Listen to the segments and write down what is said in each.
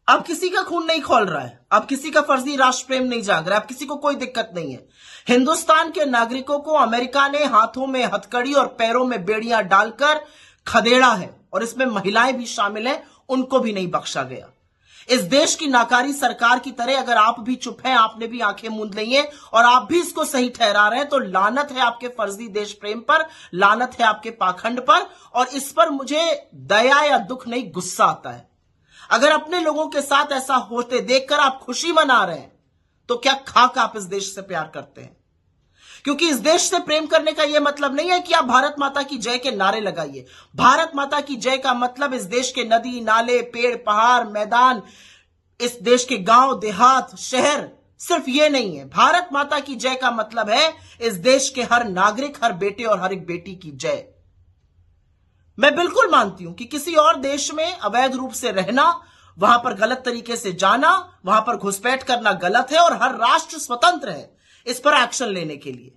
अब किसी का खून नहीं खौल रहा है, अब किसी का फर्जी राष्ट्र प्रेम नहीं जाग रहा है, अब किसी को कोई दिक्कत नहीं है। हिंदुस्तान के नागरिकों को अमेरिका ने हाथों में हथकड़ी और पैरों में बेड़ियां डालकर खदेड़ा है, और इसमें महिलाएं भी शामिल हैं, उनको भी नहीं बख्शा गया। इस देश की नाकारी सरकार की तरह अगर आप भी चुप हैं, आपने भी आंखें मूंद ली हैं और आप भी इसको सही ठहरा रहे हैं, तो लानत है आपके फर्जी देश प्रेम पर, लानत है आपके पाखंड पर। और इस पर मुझे दया या दुख नहीं, गुस्सा आता है। अगर अपने लोगों के साथ ऐसा होते देखकर आप खुशी मना रहे हैं, तो क्या खाक आप इस देश से प्यार करते हैं? क्योंकि इस देश से प्रेम करने का यह मतलब नहीं है कि आप भारत माता की जय के नारे लगाइए। भारत माता की जय का मतलब इस देश के नदी नाले, पेड़ पहाड़, मैदान, इस देश के गांव देहात, शहर, सिर्फ ये नहीं है। भारत माता की जय का मतलब है इस देश के हर नागरिक, हर बेटे और हर एक बेटी की जय। मैं बिल्कुल मानती हूं कि किसी और देश में अवैध रूप से रहना, वहां पर गलत तरीके से जाना, वहां पर घुसपैठ करना गलत है, और हर राष्ट्र स्वतंत्र है इस पर एक्शन लेने के लिए।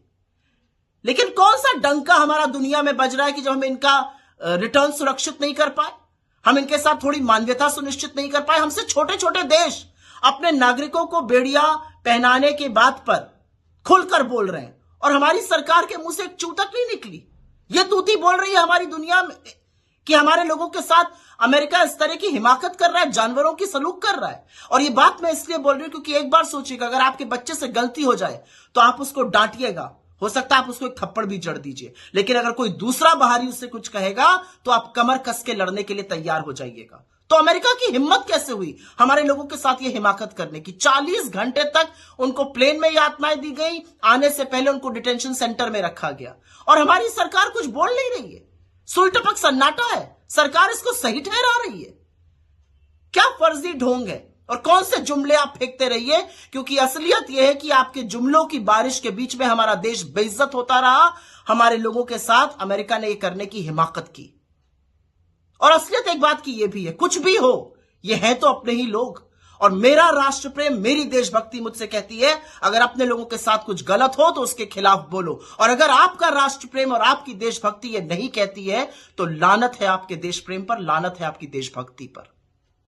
लेकिन कौन सा डंका हमारा दुनिया में बज रहा है कि जब हम इनका रिटर्न सुरक्षित नहीं कर पाए, हम इनके साथ थोड़ी मानवीयता सुनिश्चित नहीं कर पाए। हमसे छोटे छोटे देश अपने नागरिकों को बेड़िया पहनाने की बात पर खुलकर बोल रहे हैं, और हमारी सरकार के मुंह से एक चूतक नहीं निकली। ये तूती बोल रही है हमारी दुनिया में कि हमारे लोगों के साथ अमेरिका इस तरह की हिमाकत कर रहा है, जानवरों की सलूक कर रहा है। और ये बात मैं इसलिए बोल रही हूं क्योंकि एक बार सोचिएगा, अगर आपके बच्चे से गलती हो जाए तो आप उसको डांटिएगा, हो सकता है आप उसको एक थप्पड़ भी जड़ दीजिए, लेकिन अगर कोई दूसरा बाहरी उससे कुछ कहेगा तो आप कमर कस के लड़ने के लिए तैयार हो जाइएगा। तो अमेरिका की हिम्मत कैसे हुई हमारे लोगों के साथ ये हिमाकत करने की? 40 घंटे तक उनको प्लेन में यातनाएं दी गई, आने से पहले उनको डिटेंशन सेंटर में रखा गया, और हमारी सरकार कुछ बोल नहीं रही है। सुई टपक सन्नाटा है, सरकार इसको सही ठहरा रही है। क्या फर्जी ढोंग है, और कौन से जुमले आप फेंकते रहिए, क्योंकि असलियत यह है कि आपके जुमलों की बारिश के बीच में हमारा देश बेइज्जत होता रहा। हमारे लोगों के साथ अमेरिका ने यह करने की हिमाकत की। और असलियत एक बात की यह भी है, कुछ भी हो, ये है तो अपने ही लोग। और मेरा राष्ट्र प्रेम, मेरी देशभक्ति मुझसे कहती है, अगर अपने लोगों के साथ कुछ गलत हो तो उसके खिलाफ बोलो। और अगर आपका राष्ट्र प्रेम और आपकी देशभक्ति ये नहीं कहती है, तो लानत है आपके देश प्रेम पर, लानत है आपकी देशभक्ति पर।